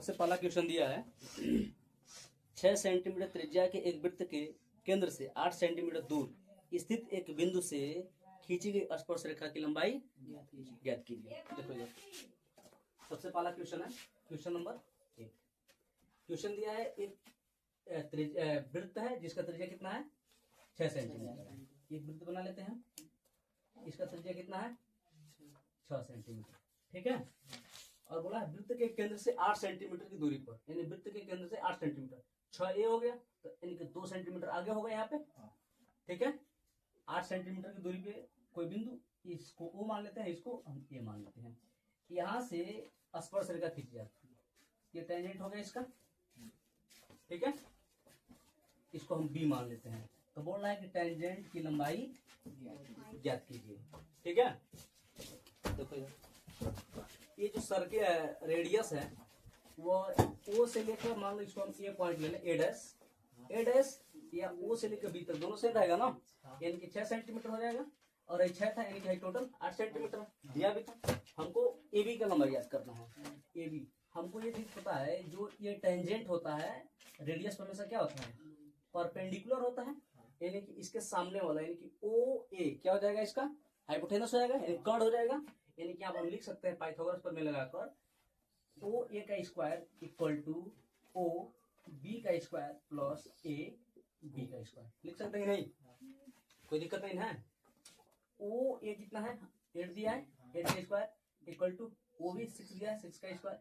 सबसे पहला क्वेश्चन दिया है 6 सेंटीमीटर त्रिज्या के एक वृत्त के केंद्र से 8 सेंटीमीटर दूर स्थित एक बिंदु से खींची गई स्पर्श रेखा की लंबाई ज्ञात कीजिए। देखो इधर सबसे पहला क्वेश्चन है, क्वेश्चन नंबर 1। क्वेश्चन दिया है एक वृत्त है जिसका त्रिज्या कितना है 6 सेंटीमीटर। एक वृत्त बना लेते हैं, इसका त्रिज्या कितना है 6 सेंटीमीटर, ठीक है। और बोला है वृत्त के केंद्र से 8 सेंटीमीटर की दूरी पर, यानी वृत्त के केंद्र से 8 सेंटीमीटर, 6a हो गया तो यानी कि 2 सेंटीमीटर आगे होगा यहाँ पे, ठीक है। 8 सेंटीमीटर की दूरी पे कोई बिंदु, इसको O मान लेते हैं, इसको हम A मान लेते हैं। यहाँ से स्पर्श रेखा खींची जाती है, ये टेंजेंट हो गया इसका, ठीक है। इसको हम B मान लेते हैं। तो बोल रहा है कि टेंजेंट की लंबाई ज्ञात कीजिए, ठीक है। देखो ये जो सर्किल रेडियस है वो O से लेकर, मान लो इसको हम ये पॉइंट ले लें A डैश या O से लेकर B तक दोनों सेम रहेगा ना, यानी कि 6 सेंटीमीटर हो जाएगा। और ये 6 था यानी कि टोटल 8 सेंटीमीटर दिया भी था। हमको AB का नंबर याद करना है। AB हमको ये चीज पता है, जो ये टेंजेंट होता है रेडियस पर हमेशा क्या होता है परपेंडिकुलर होता है, यानी कि इसके सामने वाला यानी कि OA क्या हो जाएगा, इसका हाइपोटेनस हो जाएगा, यानी कर्ण हो जाएगा। यानी कि आप हम लिख सकते हैं पाइथागोरस पर में लगाकर OA का स्क्वायर इक्वल टू OB का स्क्वायर प्लस AB का स्क्वायर, लिख सकते हैं नहीं, कोई दिक्कत नहीं है। OA कितना है 8 दिया है, 8 का स्क्वायर इक्वल टू OB 6 दिया है, 6 का स्क्वायर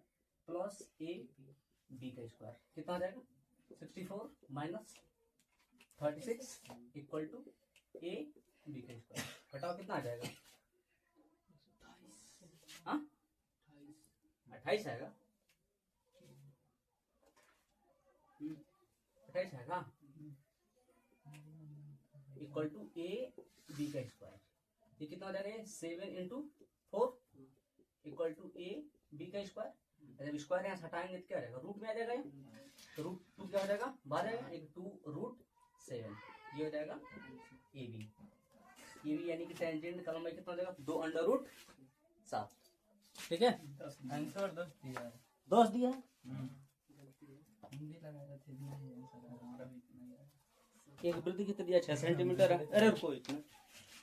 प्लस AB का स्क्वायर, कितना आ जाएगा 64 माइनस 36 इक्वल टू AB का स्क्वायर। घटाओ कितना आ जाएगा, 28 आएगा, 28 आएगा इक्वल टू AB का स्क्वायर। ये कितना हो जाएगा 7 इंटू 4 इक्वल टू AB का स्क्वायर। जब स्क्वायर यहाँ हटाएंगे तो क्या रहेगा, रूट में आ जाएगा, तो रूट 2 क्या हो जाएगा बाहर आएगा, एक 2 रूट 7, ये हो जाएगा AB। AB यानी कि टेंजेंट का लंबाई कितना हो जाएगा 2 अंडर रूट 7, ठीक है। आंसर 10 दिया है, 10 दिया है, हिंदी लगाया थे नहीं आंसर। एक वृत्त की त्रिज्या 6 सेंटीमीटर है, अरे रुको इसमें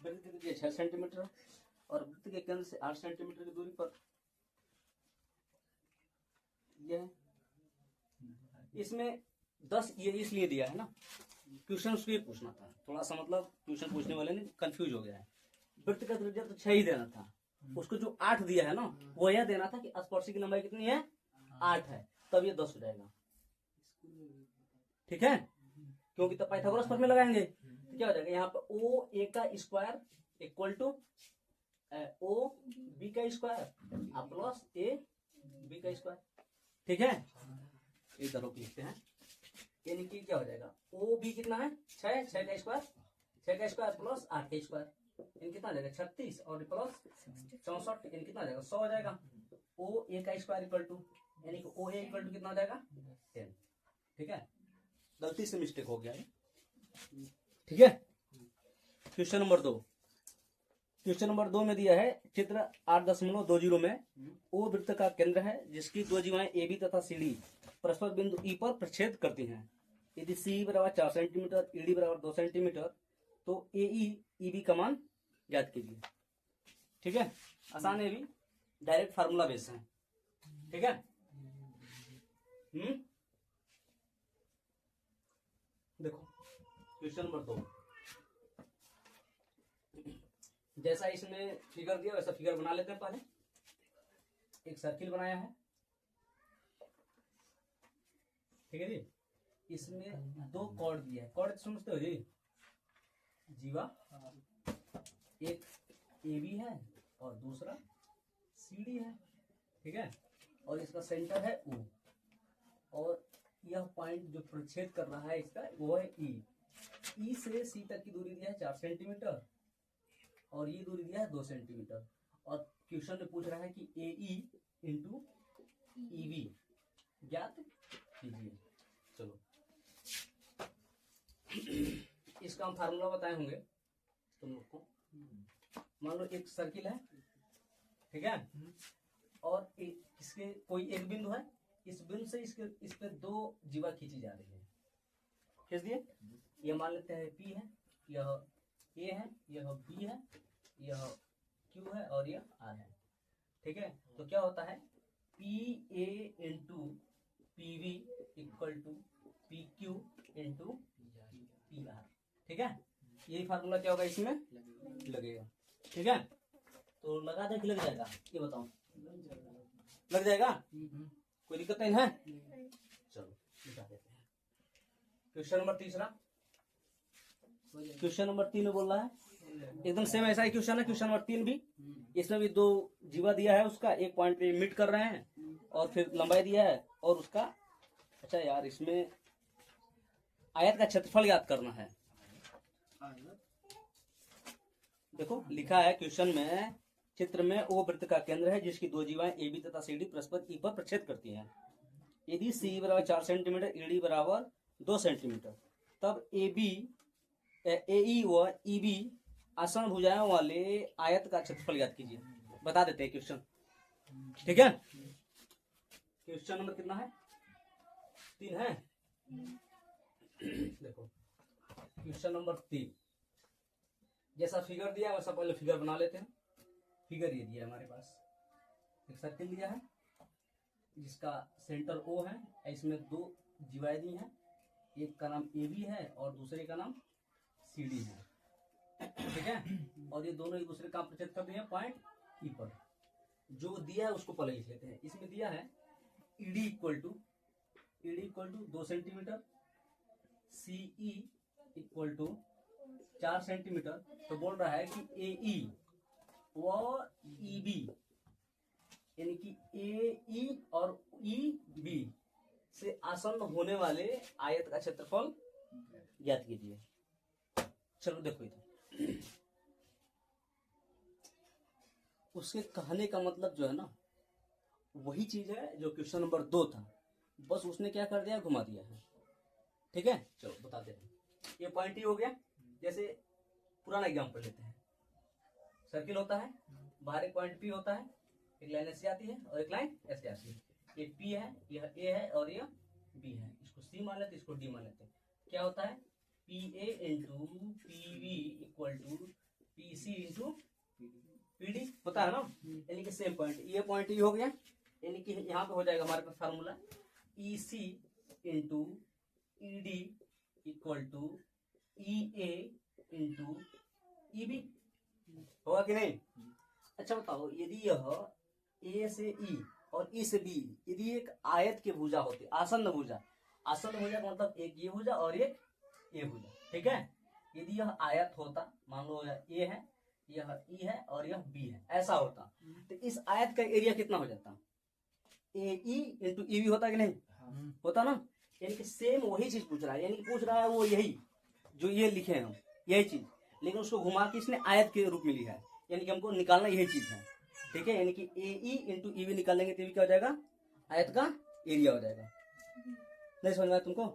वृत्त की त्रिज्या 6 सेंटीमीटर है और वृत्त के केंद्र से 8 सेंटीमीटर की दूरी पर यह है। इसमें 10 ये इसलिए दिया है ना, क्वेश्चन उसको ये पूछना था, थोड़ा सा मतलब क्वेश्चन पूछने वाले ने कंफ्यूज हो गया है। वृत्त का त्रिज्या तो 6 ही देना था, उसको जो 8 दिया है ना वो यह देना था कि स्पर्शी की लंबाई कितनी है 8 है, तब ये 10 हो जाएगा, ठीक है। क्योंकि तब पाइथागोरस पर में लगाएंगे तो क्या हो जाएगा, यहाँ पर OA का स्क्वायर इक्वल टू OB का स्क्वायर प्लस AB का स्क्वायर, ठीक है। इधर रोक लिखते हैं, यानी कि क्या हो जाएगा OB कितना है 6 का स्क्वायर प्लस 8 का स्क्वायर, यानी कितना आ जाएगा 36 और प्लस 64, यानी कितना आ जाएगा 100 हो जाएगा। OA का स्क्वायर इक्वल टू, यानी कि OA इक्वल टू कितना हो जाएगा 10, ठीक है। गलती से मिस्टेक हो गया है, ठीक है। क्वेश्चन नंबर 2, क्वेश्चन नंबर 2 में दिया है चित्र 8.20 में O वृत्त का केंद्र है जिसकी दो जीवाएं AB तथा CD परस्पर बिंदु E पर प्रच्छेद करती हैं। यदि C बराबर 4 सेंटीमीटर, ED बराबर 2 सेंटीमीटर, तो AE EB का मान ज्ञात कीजिए, ठीक है। आसान है, भी डायरेक्ट फार्मूला बेस है, ठीक है। देखो क्वेश्चन नंबर 2, जैसा इसमें फिगर दिया वैसा फिगर बना लेते हैं। पहले एक सर्किल बनाया है, ठीक है जी। इसमें 2 कॉर्ड दिया है, कॉर्ड समझते हो जी, जीवा एक AB है और दूसरा CD है, ठीक है। और इसका सेंटर है O, और यह पॉइंट जो प्रच्छेद कर रहा है इसका वो है E से C तक की दूरी दिया है 4 सेंटीमीटर और ये दूरी दिया है 2 सेंटीमीटर। और क्वेश्चन में पूछ रहा है कि AE इंटू EB ज्ञात कीजिए। चलो इसका हम फार्मूला बताए होंगे तुम लोग को। मान लो एक सर्किल है, ठीक है, और इसके कोई एक बिंदु है, इस बिंदु से इस पे दो जीवा खींची जा रही है, खींच दिए। ये मान लेते हैं P है, यह A है, यह B है, यह Q है और यह R है। ठीक है, तो क्या होता है PA into PV equal to PQ into PR। ठीक है, यही फार्मूला क्या होगा इसमें लगेगा। ठीक है, तो लगा दे कि लग जाएगा, ये बताओ लग जाएगा, कोई दिक्कत नहीं है। चलो लिखा देते हैं। क्वेश्चन नंबर तीसरा, क्वेश्चन नंबर 3 में बोल रहा है एकदम सेम ऐसा ही क्वेश्चन है, क्वेश्चन नंबर 3 भी। इसमें भी दो जीवा दिया है, उसका एक पॉइंट पे मीट कर रहे हैं और फिर लंबाई दिया है और उसका, अच्छा यार इसमें आयत का क्षेत्रफल याद करना है। देखो लिखा है क्वेश्चन में, चित्र में वो वृत्त का केंद्र है जिसकी दो जीवाएं AB तथा CD परस्पर E पर प्रक्षेप करती हैं। यदि CE बराबर 4 सेंटीमीटर, ED बराबर 2 सेंटीमीटर, तब AE व EB आसन भुजाओं वाले आयत का क्षेत्रफल याद कीजिए। बता देते हैं क्वेश्चन। ठीक है, क्वेश्चन नंबर कितना है, 3 है। देखो क्वेश्चन नंबर 3, जैसा फिगर दिया है वैसा पहले फिगर बना लेते हैं। फिगर ये दिया है हमारे पास, एक सर्किल दिया है जिसका सेंटर O है, इसमें दो जीवाएं दी हैं, एक का नाम AB है और दूसरे का नाम CD है। ठीक है, और ये दोनों एक दूसरे का प्रक्षेप कर रहे हैं पॉइंट E पर। जो दिया है उसको पहले लिख लेते हैं। इसमें दिया है ED equal to 2 centimetre, CE equal to 4 centimetre. तो बोल रहा है कि AE व EB यानी कि AE और EB से आसन्न होने वाले आयत का क्षेत्रफल ज्ञात कीजिए। चलो देखो इधर, उसके कहने का मतलब जो है ना वही चीज है जो क्वेश्चन नंबर 2 था, बस उसने क्या कर दिया, घुमा दिया है। ठीक है, चलो बताते हैं। ये पॉइंट ही हो गया। जैसे पुराना एग्जाम्पल लेते हैं, सर्किल होता है, बाहर एक पॉइंट P होता है, एक लाइन ऐसे आती है और एक लाइन ऐसे आती है। ये P है, यह A है और यह B है। इसको C मान लेते, इसको D मान लेते। क्या होता है PA into PV equal to PC into PD होता है ना, यानी कि सेम पॉइंट। ये पॉइंट ही हो गया, यानी कि यहाँ पे हो जाएगा हमारे पास formula EC into ED equal to EA into EB। होगा कि नहीं? अच्छा बताओ, यदि यह A से E और E से B यदि एक आयत की भुजा होती, आसन्न भुजा, आसन्न भुजा का मतलब एक ये भुजा और एक ये भुजा। ठीक है, यदि यह आयत होता, मान लो यह A है, यह E है और यह B है, ऐसा होता, तो इस आयत का एरिया कितना हो जाता, AE इंटू EB होता कि नहीं? होता ना। यानी कि सेम वही चीज पूछ रहा है, यानी कि पूछ रहा है वो यही जो ये लिखे हैं हम, यही चीज, लेकिन उसको घुमा के इसने आयत के रूप में लिखा है, यानी कि हमको निकालना यही चीज है। ठीक है, यानी कि AE इंटू EB निकालेंगे तो क्या हो जाएगा, आयत का एरिया हो जाएगा। नहीं समझ में आया तुमको?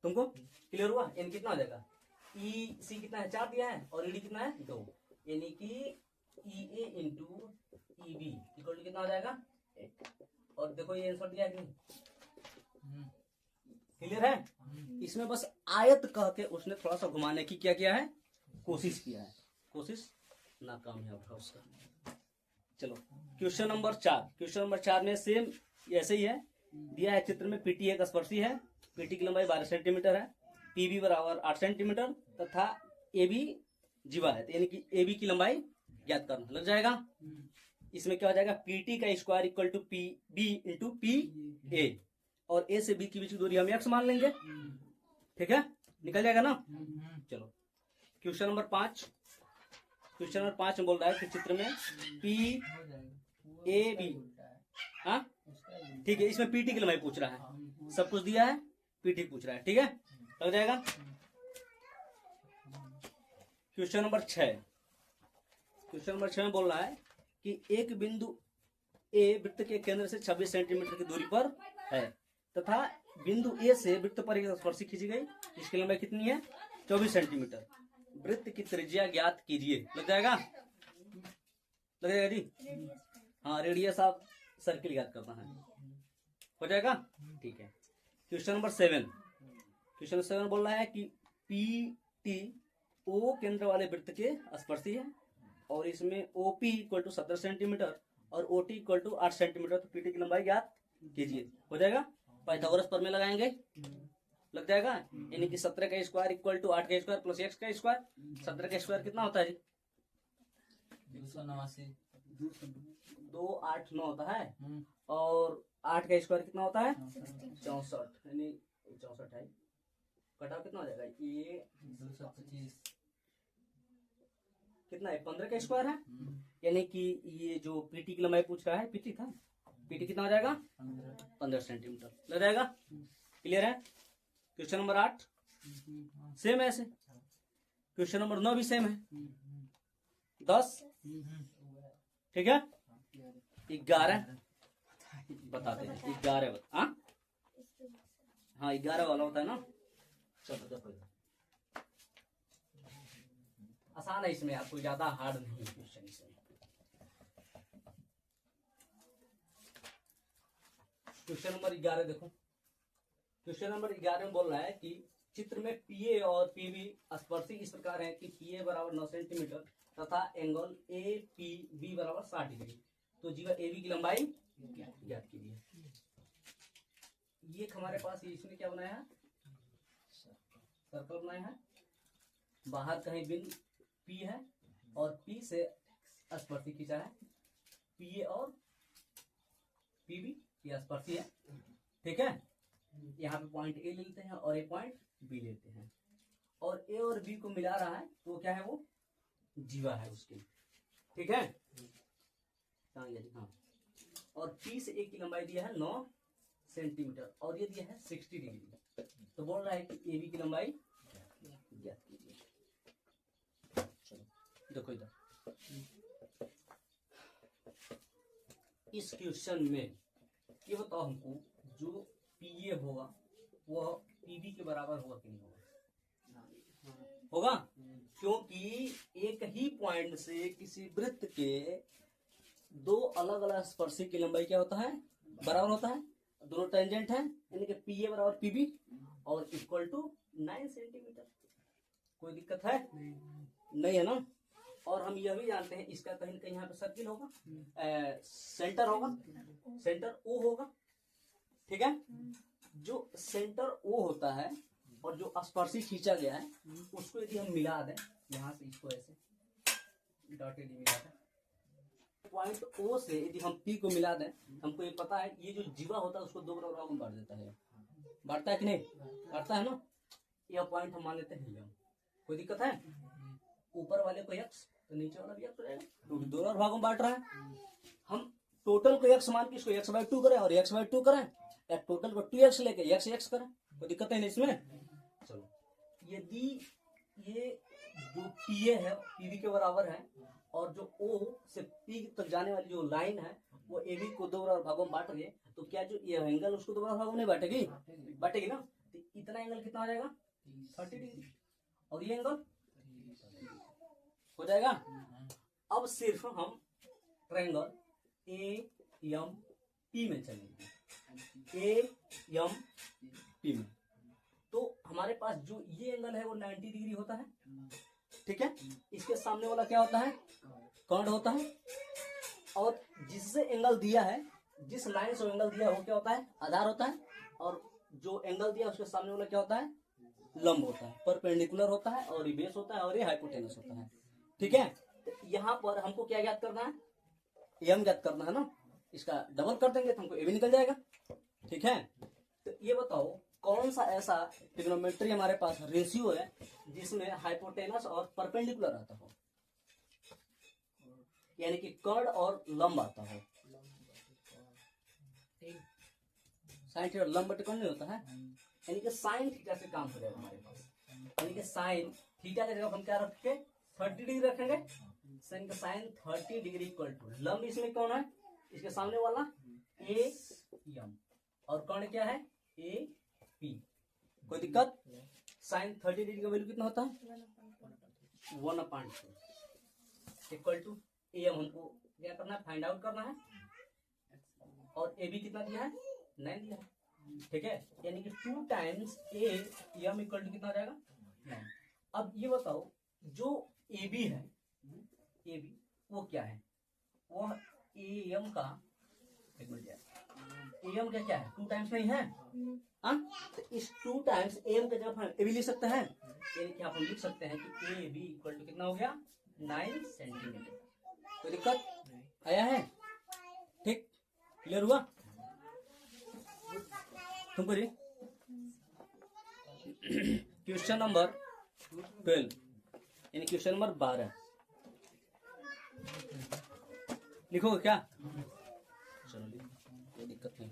तुमको क्लियर हुआ? यानी कितना हो जाएगा, EC कितना है, 4 दिया है, और ED कितना है, 2, यानी कि EA into EB equal to कितना हो जाएगा, 8। और देखो ये आंसर दिया है कि नहीं, क्लियर है? इसमें बस आयत कह के उसने थोड़ा सा घुमाने की क्या किया है, कोशिश किया है, कोशिश नाकाम है उसका। चलो क्वेश्चन नंबर 4, क्वेश्चन नंबर 4 में सेम ऐसे ही है, दिया है चित्र में PT एक स्पर्शी है, PT की लंबाई 12 सेंटीमीटर है, PB बराबर 8 सेंटीमीटर तथा AB जीवा है, यानी कि AB की लंबाई ज्ञात करना। लग जाएगा? इसमें क्या हो जाएगा, PT का square equal to PB into PA, और A से B की बीच की दूरी हम x मान लेंगे। ठीक है, निकल जाएगा ना। चलो क्वेश्चन नंबर 5, क्वेश्चन नंबर 5 में बोल रहा है कि चित्र में PAB, हाँ ठीक है, इसमें PT की लंबाई पूछ रहा है, सब कुछ दिया है, PT पूछ रहा है। ठीक है, लग जाएगा। क्वेश्चन नंबर 6, क्वेश्चन नंबर 6 में बोल रहा है कि एक बिंदु A वृत्त के केंद्र से 26 सेंटीमीटर की दूरी पर है तथा बिंदु A से वृत्त पर एक स्पर्शी खींची गई, इसकी लंबाई कितनी है, 24 सेंटीमीटर। वृत्त की त्रिज्या ज्ञात कीजिए। लग जाएगा? लग जाएगा जी? हाँ, रेडियस आप सर्किल याद करना है। हो जाएगा, ठीक है। क्वेश्चन नंबर 7, क्वेश्चन 7 बोल रहा है कि पी टी ओ केंद्र वाले वृत्त के स्पर्शी है और इसमें ओपी इक्वल टू 17 सेंटीमीटर और ओटी इक्वल टू 8 सेंटीमीटर। तो पीटी की लंबाई ज्ञात कीजिए। हो जाएगा, पाइथागोरस प्रमेय लगाएंगे, लग जाएगा। यानी कि 17 का स्क्वायर इक्वल टू 8 का स्क्वायर प्लस x का स्क्वायर। 17 का स्क्वायर कितना होता है जी? 289। 2 8 9 होता है और 8 का स्क्वायर कितना होता है? 64, यानी 64 है। कटाव कितना हो जाएगा? ये 225। कितना है? 15 का स्क्वायर है। यानी कि ये जो पीटी की लंबाई पूछ रहा है, पीटी था, पीटी कितना हो जाएगा? 15 सेंटीमीटर लग जाएगा। क्लियर है? क्वेश्चन नंबर 8 सेम है ऐसे। क्वेश्चन नंबर 9 भी सेम है। 10 ठीक है। 11 बताते हैं। 11 हाँ 11 वाला होता है ना। चलो देखो, आसान है इसमें, आपको ज्यादा हार्ड नहीं है क्वेश्चन इसमें। क्वेश्चन नंबर 11 देखो। क्वेश्चन नंबर 11 में बोल रहा है कि चित्र में पीए और पीबी स्पर्शी इस प्रकार है कि पीए बराबर 9 सेंटीमीटर तथा एंगल ए पी बी बराबर 60 डिग्री। तो जीवा ए बी की लंबाई ज्ञात कीजिए। ये हमारे पास इसमें क्या बनाया है? सर्कल बनाया है। बाहर कहीं बिंदु पी है और पी से स्पर्शी खींचा है। पीए और पीबी ये स्पर्शी है, ठीक है। यहाँ पे पॉइंट ए लेते हैं और एक पॉइंट बी लेते हैं और ए और बी को मिला रहा है, तो क्या है? वो जीवा है उसकी, ठीक है। हाँ, और पी से ए की लंबाई दिया है 9 सेंटीमीटर और ये दिया है 60 डिग्री। तो बोल रहा है कि ए बी की लंबाई ज्ञात कीजिए। चलो देखो इधर, इस क्वेश्चन में ये बताओ हमको, जो पीए होगा वह पीबी के बराबर होगा कि नहीं होगा? होगा, क्योंकि एक ही पॉइंट से किसी वृत्त के दो अलग अलग स्पर्शी की लंबाई क्या होता है? बराबर होता है। दोनों टेंजेंट है, यानी कि पीए बराबर पीबी और इक्वल टू 9 सेंटीमीटर। कोई दिक्कत है? नहीं है ना। और हम यह भी जानते हैं इसका कहीं ना कहीं यहाँ पे सर्किल होगा, सेंटर होगा, सेंटर ओ होगा, ठीक है। जो सेंटर ओ होता है और जो स्पर्शी खींचा गया है उसको यदि हम मिला दें, यहाँ से इसको ऐसे डॉटेड मिला दें, पॉइंट ओ से यदि हम पी को मिला दें, हमको ये पता है ये जो जीवा होता है उसको 2 बराबर में बांट देता है। बांटता है कि नहीं? बांटता है ना। यह पॉइंट हम मान लेते हैं। कोई दिक्कत है? ऊपर वाले को x तो नीचे वाला भी x हो जाएगा, क्योंकि 2 और भागों में बांट रहा है। हम टोटल को x मान के इसको x/2 करें और x/2 करें, या टोटल को 2x लेके x करें, कोई दिक्कत है नहीं इसमें। चलो, यदि ये जो पीए है पीबी के बराबर है और जो ओ से पी तक जाने वाली जो लाइन है वो ए बी को 2 बराबर भागों में बांट रही है, तो क्या जो ये एंगल उसको 2 बराबर भागों में नहीं बांटेगी? बांटेगी ना। तो इतना एंगल कितना हो जाएगा? 30 डिग्री। और ये एंगल हो जाएगा। अब सिर्फ हम ट्रायंगल ए एम पी में चलेंगे। ए एम पी में तो हमारे पास जो ये एंगल है वो 90 डिग्री होता है, ठीक है। इसके सामने वाला क्या होता है? कर्ण होता है। और जिससे एंगल दिया है, जिस लाइन से एंगल दिया है वो क्या होता है? आधार होता है। और जो एंगल दिया उसके सामने वाला क्या होता है? लंब होता है, परपेंडिकुलर होता है, और ये बेस होता है और ये हाइपोटेनस होता है, ठीक है। तो यहाँ पर हमको क्या ज्ञात करना है? एम ज्ञात करना है ना। इसका डबल कर देंगे तो हमको ए भी निकल जाएगा, ठीक है। तो ये बताओ कौन सा ऐसा ट्रिग्नोमेट्री हमारे पास रेशियो है जिसमें हाइपोटेनस और परपेंडिकुलर आता हो, यानी कि कर्ण और लंब आता हो। साइन थीटा लंब बटे कर्ण नहीं होता है, यानी कि साइन थीटा से काम हो जाएगा हमारे पास। यानी कि साइन थीटा की जगह हम क्या रखेंगे? 30 डिग्री रखेंगे। साइन 30 डिग्री इक्वल टू लंब इसमें कौन है? इसके सामने वाला ए एम, और कर्ण क्या है? A P. कोई दिक्कत? साइन 30 डिग्री का वैल्यू कितना होता है? 1/2 इक्वल टू एम। हमको क्या करना है? फाइंड आउट करना है। और ए बी कितना दिया है 9 दिया है, ठीक है, यानी कि 2 times A M equal to कितना हो जाएगा 9। अब ये बताओ जो ए बी है, ए बी वो क्या है, वो ए एम का एक मिनट यार, ए एम का क्या है 2 टाइम्स नहीं है, हाँ, तो इस 2 टाइम्स ए एम का जब हम ए बी लिख सकते हैं, यानी कि आप लिख सकते हैं कि ए बी इक्वल टू कितना हो गया 9 सेंटीमीटर। कोई दिक्कत आया है, ठीक, क्लियर हुआ तुमको जी। क्वेश्चन नंबर 12 यानी क्वेश्चन नंबर 12 लिखोगे क्या, चलो कोई दिक्कत नहीं।